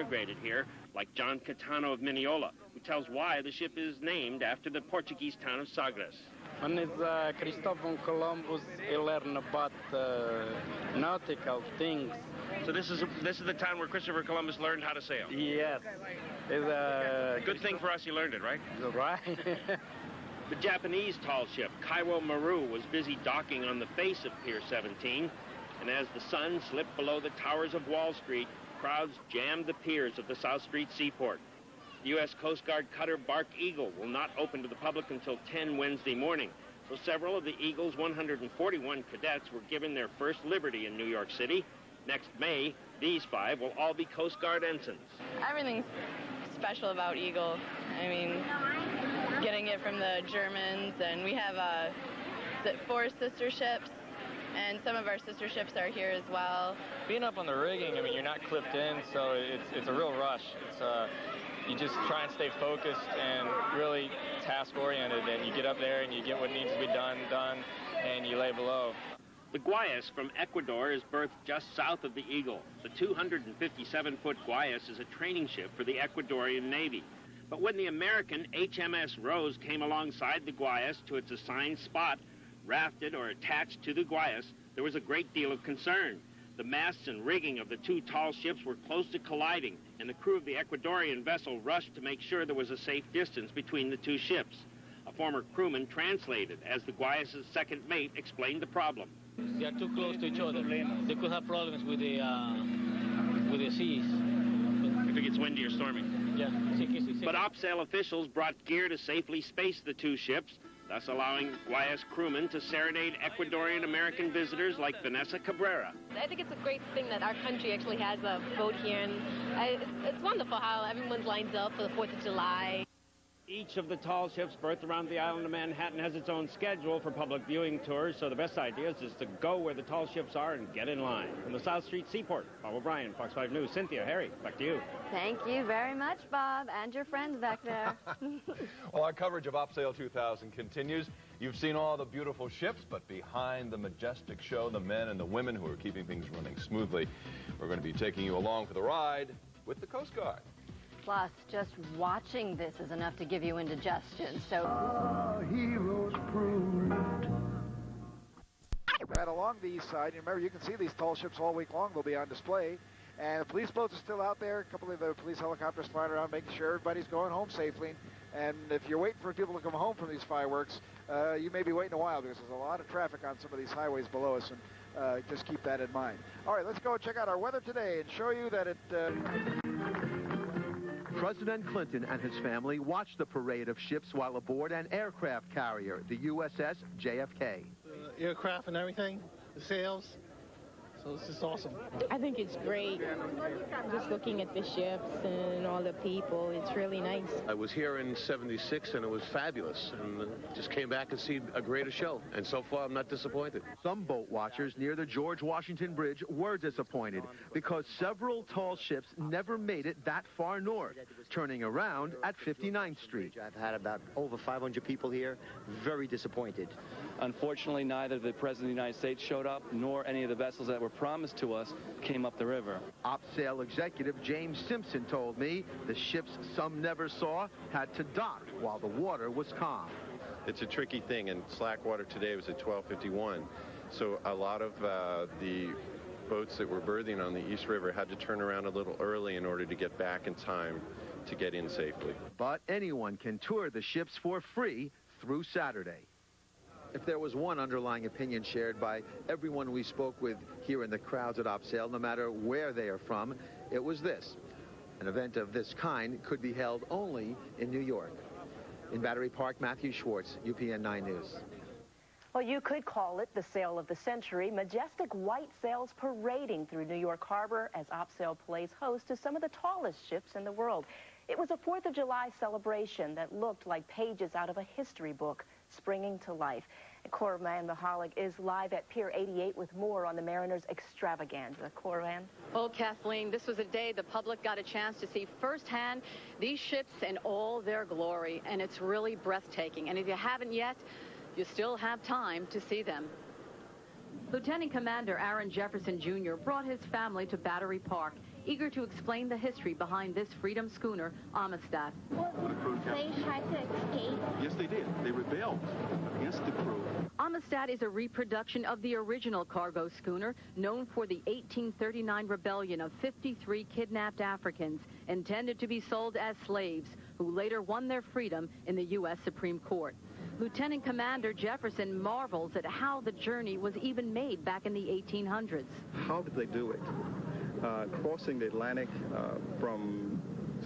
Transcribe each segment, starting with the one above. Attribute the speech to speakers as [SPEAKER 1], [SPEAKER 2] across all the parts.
[SPEAKER 1] emigrated here, like John Catano of Mineola, who tells why the ship is named after the Portuguese town of Sagres.
[SPEAKER 2] When Christopher Columbus, he learned about nautical things.
[SPEAKER 1] So this is the town where Christopher Columbus learned how to sail?
[SPEAKER 2] Yes. It's
[SPEAKER 1] good thing for us he learned it, right?
[SPEAKER 2] Right.
[SPEAKER 1] The Japanese tall ship, Kaiwo Maru, was busy docking on the face of Pier 17, and as the sun slipped below the towers of Wall Street, crowds jammed the piers of the South Street seaport. The U.S. Coast Guard cutter Bark Eagle will not open to the public until 10 Wednesday morning, so several of the Eagle's 141 cadets were given their first liberty in New York City. Next May, these 5 will all be Coast Guard ensigns.
[SPEAKER 3] Everything's special about Eagle. I mean, getting it from the Germans, and we have 4 sister ships, and some of our sister ships are here as well.
[SPEAKER 4] Being up on the rigging, I mean, you're not clipped in, so it's a real rush. You just try and stay focused and really task-oriented, and you get up there and you get what needs to be done, and you lay below.
[SPEAKER 1] The Guayas from Ecuador is berthed just south of the Eagle. The 257-foot Guayas is a training ship for the Ecuadorian Navy. But when the American HMS Rose came alongside the Guayas to its assigned spot, rafted or attached to the Guayas, there was a great deal of concern. The masts and rigging of the 2 tall ships were close to colliding, and the crew of the Ecuadorian vessel rushed to make sure there was a safe distance between the 2 ships. A former crewman translated as the Guayas' second mate explained the problem.
[SPEAKER 5] They are too close to each other. They could have problems with the seas.
[SPEAKER 1] If it gets windy or stormy.
[SPEAKER 5] Yeah.
[SPEAKER 1] But OpSail officials brought gear to safely space the 2 ships, thus allowing Guayas crewmen to serenade Ecuadorian-American visitors like Vanessa Cabrera.
[SPEAKER 6] I think it's a great thing that our country actually has a boat here, and it's wonderful how everyone's lined up for the 4th of July.
[SPEAKER 1] Each of the tall ships berthed around the island of Manhattan has its own schedule for public viewing tours, so the best idea is just to go where the tall ships are and get in line. From the South Street Seaport, Bob O'Brien, Fox 5 News. Cynthia, Harry, back to you.
[SPEAKER 7] Thank you very much, Bob, and your friends back there.
[SPEAKER 8] Well, our coverage of OpSail 2000 continues. You've seen all the beautiful ships, but behind the majestic show, the men and the women who are keeping things running smoothly. We're going to be taking you along for the ride with the Coast Guard.
[SPEAKER 7] Plus, just watching this is enough to give you indigestion, so...
[SPEAKER 9] heroes proved. Right along the east side, remember, you can see these tall ships all week long. They'll be on display. And the police boats are still out there. A couple of the police helicopters flying around, making sure everybody's going home safely. And if you're waiting for people to come home from these fireworks, you may be waiting a while because there's a lot of traffic on some of these highways below us. And just keep that in mind. All right, let's go check out our weather today and show you that it...
[SPEAKER 10] President Clinton and his family watched the parade of ships while aboard an aircraft carrier, the USS JFK.
[SPEAKER 11] Aircraft and everything, the sails. So this is awesome.
[SPEAKER 12] I think it's great. Just looking at the ships and all the people, it's really nice.
[SPEAKER 13] I was here in '76 and it was fabulous, and just came back and see a greater show. And so far, I'm not disappointed.
[SPEAKER 10] Some boat watchers near the George Washington Bridge were disappointed because several tall ships never made it that far north, turning around at 59th Street.
[SPEAKER 14] I've had about over 500 people here. Very disappointed.
[SPEAKER 15] Unfortunately, neither the President of the United States showed up, nor any of the vessels that were promised to us came up the river.
[SPEAKER 10] OpSail executive James Simpson told me the ships some never saw had to dock while the water was calm.
[SPEAKER 16] It's a tricky thing, and slack water today was at 12:51. So a lot of the boats that were berthing on the East River had to turn around a little early in order to get back in time to get in safely.
[SPEAKER 10] But anyone can tour the ships for free through Saturday. If there was one underlying opinion shared by everyone we spoke with here in the crowds at OpSail, no matter where they are from, it was this. An event of this kind could be held only in New York. In Battery Park, Matthew Schwartz, UPN 9 News.
[SPEAKER 17] Well, you could call it the sail of the century. Majestic white sails parading through New York Harbor as OpSail plays host to some of the tallest ships in the world. It was a 4th of July celebration that looked like pages out of a history book springing to life. And Corman Mahalik is live at Pier 88 with more on the Mariners' extravaganza. Corman?
[SPEAKER 18] Well, Kathleen, this was a day the public got a chance to see firsthand these ships in all their glory, and it's really breathtaking. And if you haven't yet, you still have time to see them. Lieutenant Commander Aaron Jefferson Jr. brought his family to Battery Park. eager to explain the history behind this freedom schooner, Amistad.
[SPEAKER 19] They tried to escape.
[SPEAKER 20] Yes, they did. They rebelled against the crew.
[SPEAKER 18] Amistad is a reproduction of the original cargo schooner, known for the 1839 rebellion of 53 kidnapped Africans intended to be sold as slaves, who later won their freedom in the U.S. Supreme Court. Lieutenant Commander Jefferson marvels at how the journey was even made back in the 1800s.
[SPEAKER 20] How did they do it? Crossing the Atlantic from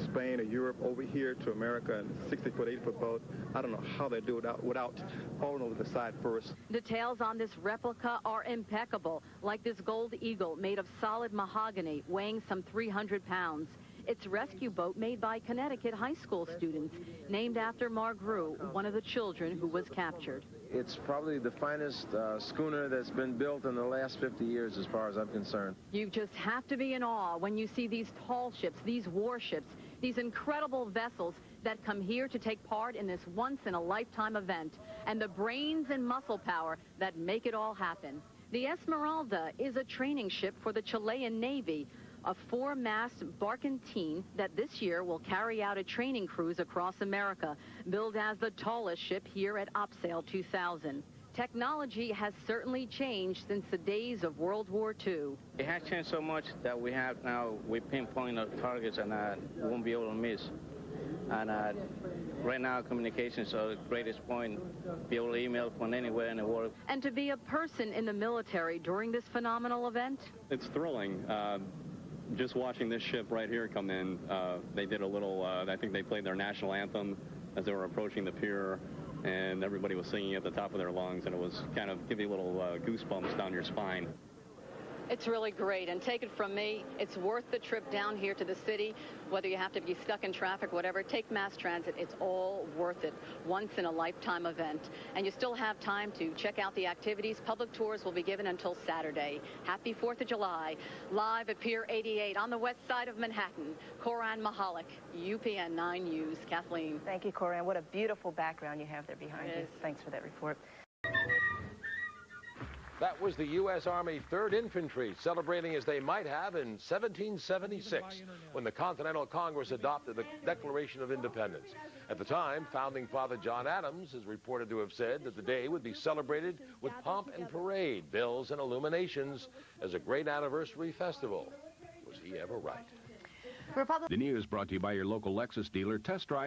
[SPEAKER 20] Spain or Europe over here to America in a 60-foot, 80-foot boat. I don't know how they do it without falling over the side first.
[SPEAKER 18] Details on this replica are impeccable, like this gold eagle made of solid mahogany, weighing some 300 pounds. It's a rescue boat made by Connecticut high school students, named after Margrew, one of the children who was captured.
[SPEAKER 21] It's probably the finest schooner that's been built in the last 50 years as far as I'm concerned.
[SPEAKER 18] You just have to be in awe when you see these tall ships, these warships, these incredible vessels that come here to take part in this once-in-a-lifetime event, and the brains and muscle power that make it all happen. The Esmeralda is a training ship for the Chilean Navy, a 4-mast barkentine that this year will carry out a training cruise across America, billed as the tallest ship here at OpSail 2000. Technology has certainly changed since the days of World War II.
[SPEAKER 5] It has changed so much that we have now, we pinpoint our targets and we won't be able to miss. And right now, communications are the greatest point. Be able to email from anywhere in the world.
[SPEAKER 18] And to be a person in the military during this phenomenal event?
[SPEAKER 22] It's thrilling. Just watching this ship right here come in, they did a little, I think they played their national anthem as they were approaching the pier, and everybody was singing at the top of their lungs, and it was kind of give you a little goosebumps down your spine.
[SPEAKER 18] It's really great, and take it from me, it's worth the trip down here to the city, whether you have to be stuck in traffic, whatever. Take mass transit. It's all worth it. Once-in-a-lifetime event. And you still have time to check out the activities. Public tours will be given until Saturday. Happy 4th of July. Live at Pier 88 on the west side of Manhattan. Coran Mahalik, UPN 9 News. Kathleen.
[SPEAKER 17] Thank you, Coran. What a beautiful background you have there behind you. Thanks for that report.
[SPEAKER 23] That was the U.S. Army 3rd Infantry celebrating as they might have in 1776 when the Continental Congress adopted the Declaration of Independence. At the time, founding father John Adams is reported to have said that the day would be celebrated with pomp and parade, bills and illuminations as a great anniversary festival. Was he ever right?
[SPEAKER 24] The news brought to you by your local Lexus dealer. Test drive